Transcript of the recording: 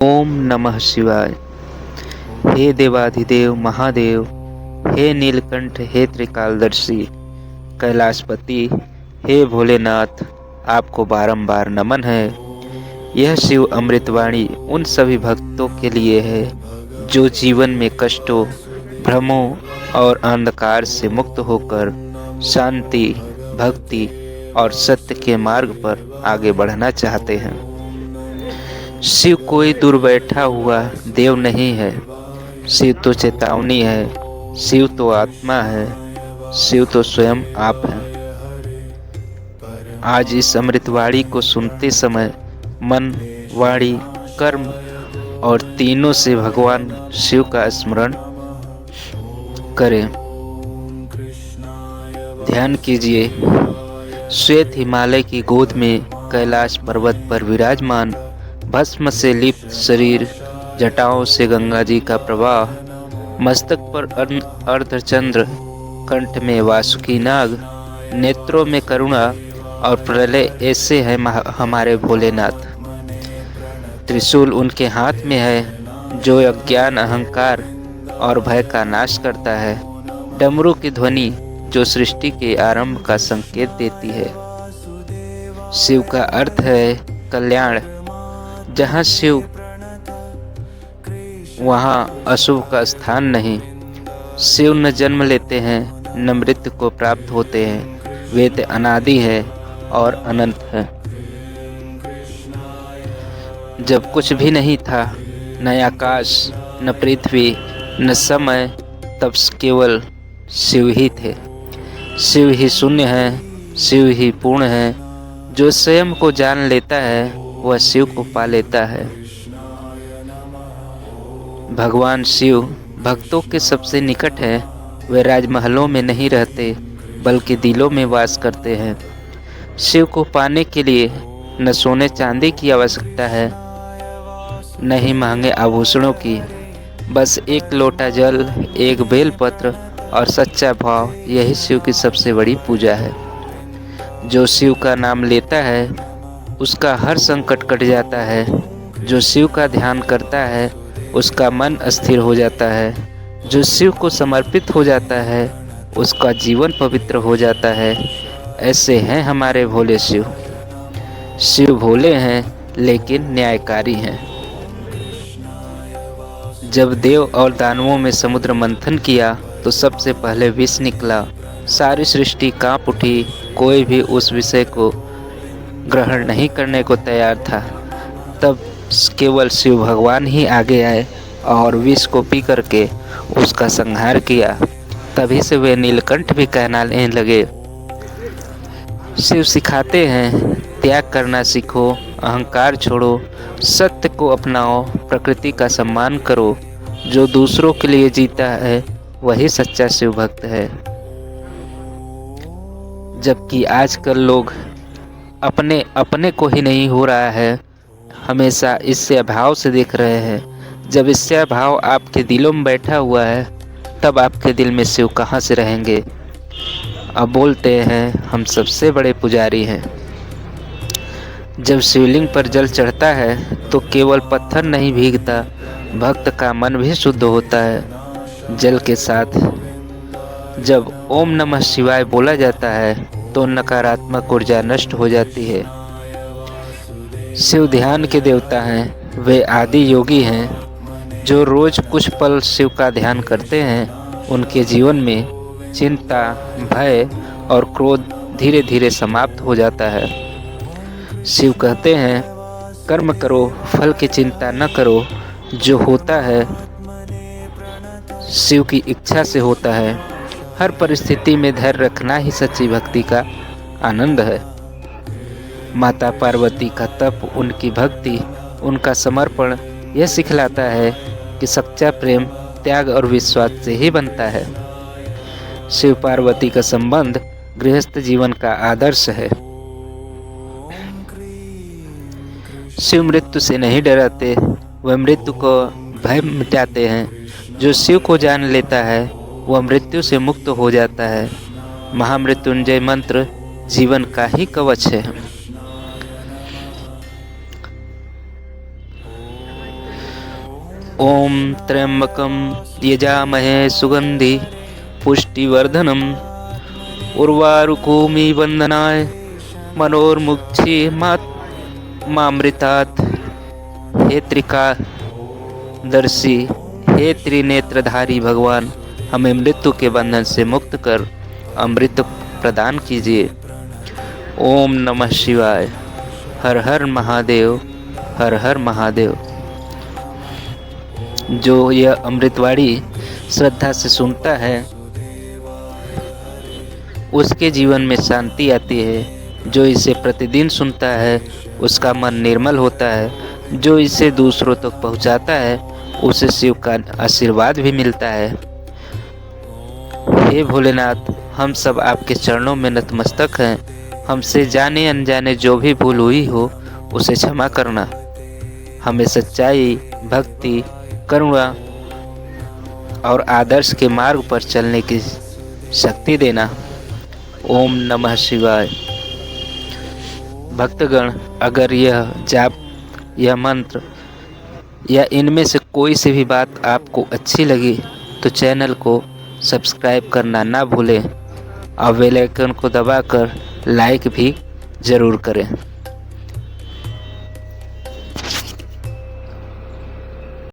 ओम नमः शिवाय। हे देवाधिदेव महादेव, हे नीलकंठ, हे त्रिकालदर्शी कैलाशपति, हे भोलेनाथ, आपको बारंबार नमन है। यह शिव अमृतवाणी उन सभी भक्तों के लिए है जो जीवन में कष्टों, भ्रमों और अंधकार से मुक्त होकर शांति, भक्ति और सत्य के मार्ग पर आगे बढ़ना चाहते हैं। शिव कोई दूर बैठा हुआ देव नहीं है। शिव तो चेतावनी है, शिव तो आत्मा है, शिव तो स्वयं आप हैं। आज इस अमृतवाणी को सुनते समय मन, वाणी, कर्म और तीनों से भगवान शिव का स्मरण करें। ध्यान कीजिए, श्वेत हिमालय की गोद में कैलाश पर्वत पर विराजमान, भस्म से लिप्त शरीर, जटाओं से गंगा जी का प्रवाह, मस्तक पर अर्धचंद्र, कंठ में वासुकी नाग, नेत्रों में करुणा और प्रलय, ऐसे है हमारे भोलेनाथ। त्रिशूल उनके हाथ में है जो अज्ञान, अहंकार और भय का नाश करता है। डमरू की ध्वनि जो सृष्टि के आरंभ का संकेत देती है। शिव का अर्थ है कल्याण। जहाँ शिव वहाँ अशुभ का स्थान नहीं। शिव न जन्म लेते हैं, न मृत्यु को प्राप्त होते हैं। वेद अनादि है और अनंत है। जब कुछ भी नहीं था, न आकाश, न पृथ्वी, न समय, तब केवल शिव ही थे। शिव ही शून्य है, शिव ही पूर्ण है। जो स्वयं को जान लेता है वह शिव को पा लेता है। भगवान शिव भक्तों के सबसे निकट है। वे राजमहलों में नहीं रहते, बल्कि दिलों में वास करते हैं। शिव को पाने के लिए न सोने चांदी की आवश्यकता है, न ही महंगे आभूषणों की। बस एक लोटा जल, एक बेलपत्र और सच्चा भाव, यही शिव की सबसे बड़ी पूजा है। जो शिव का नाम लेता है उसका हर संकट कट जाता है। जो शिव का ध्यान करता है उसका मन स्थिर हो जाता है। जो शिव को समर्पित हो जाता है उसका जीवन पवित्र हो जाता है। ऐसे हैं हमारे भोले शिव। शिव भोले हैं लेकिन न्यायकारी हैं। जब देव और दानवों में समुद्र मंथन किया तो सबसे पहले विष निकला। सारी सृष्टि कांप उठी। कोई भी उस विषय को ग्रहण नहीं करने को तैयार था। तब केवल शिव भगवान ही आगे आए और विष को पी करके उसका संहार किया। तभी से वे नीलकंठ भी कहलाने लगे। शिव सिखाते हैं, त्याग करना सीखो, अहंकार छोड़ो, सत्य को अपनाओ, प्रकृति का सम्मान करो। जो दूसरों के लिए जीता है वही सच्चा शिव भक्त है। जबकि आजकल लोग अपने अपने को ही नहीं हो रहा है, हमेशा इससे अभाव से देख रहे हैं। जब इससे अभाव आपके दिलों में बैठा हुआ है, तब आपके दिल में शिव कहाँ से रहेंगे। अब बोलते हैं हम सबसे बड़े पुजारी हैं। जब शिवलिंग पर जल चढ़ता है तो केवल पत्थर नहीं भीगता, भक्त का मन भी शुद्ध होता है। जल के साथ जब ओम नमः शिवाय बोला जाता है तो नकारात्मक ऊर्जा नष्ट हो जाती है। शिव ध्यान के देवता हैं। वे आदि योगी हैं। जो रोज कुछ पल शिव का ध्यान करते हैं उनके जीवन में चिंता, भय और क्रोध धीरे धीरे समाप्त हो जाता है। शिव कहते हैं कर्म करो, फल की चिंता न करो। जो होता है शिव की इच्छा से होता है। हर परिस्थिति में धैर्य रखना ही सच्ची भक्ति का आनंद है। माता पार्वती का तप, उनकी भक्ति, उनका समर्पण यह सिखलाता है कि सच्चा प्रेम त्याग और विश्वास से ही बनता है। शिव पार्वती का संबंध गृहस्थ जीवन का आदर्श है। शिव मृत्यु से नहीं डराते, वह मृत्यु को भय मिटाते हैं। जो शिव को जान लेता है वह मृत्यु से मुक्त हो जाता है। महामृत्युंजय मंत्र जीवन का ही कवच है। ओम त्र्यंबकम यजामहे सुगंधि पुष्टिवर्धनम उर्वारुकोमि वंदनाय मनोर्मुक्षि मामृतात्। हे त्रिकालदर्शी, हे त्रिनेत्रधारी भगवान, हमें मृत्यु के बंधन से मुक्त कर अमृत प्रदान कीजिए। ओम नमः शिवाय। हर हर महादेव, हर हर महादेव। जो यह अमृतवाणी श्रद्धा से सुनता है उसके जीवन में शांति आती है। जो इसे प्रतिदिन सुनता है उसका मन निर्मल होता है। जो इसे दूसरों तक पहुंचाता है उसे शिव का आशीर्वाद भी मिलता है। हे भोलेनाथ, हम सब आपके चरणों में नतमस्तक हैं। हमसे जाने अनजाने जो भी भूल हुई हो उसे क्षमा करना। हमें सच्चाई, भक्ति, करुणा और आदर्श के मार्ग पर चलने की शक्ति देना। ओम नमः शिवाय। भक्तगण, अगर यह जाप, यह मंत्र या इनमें से कोई सी भी बात आपको अच्छी लगी तो चैनल को सब्सक्राइब करना ना भूलें और बेल आइकन को दबाकर लाइक भी ज़रूर करें।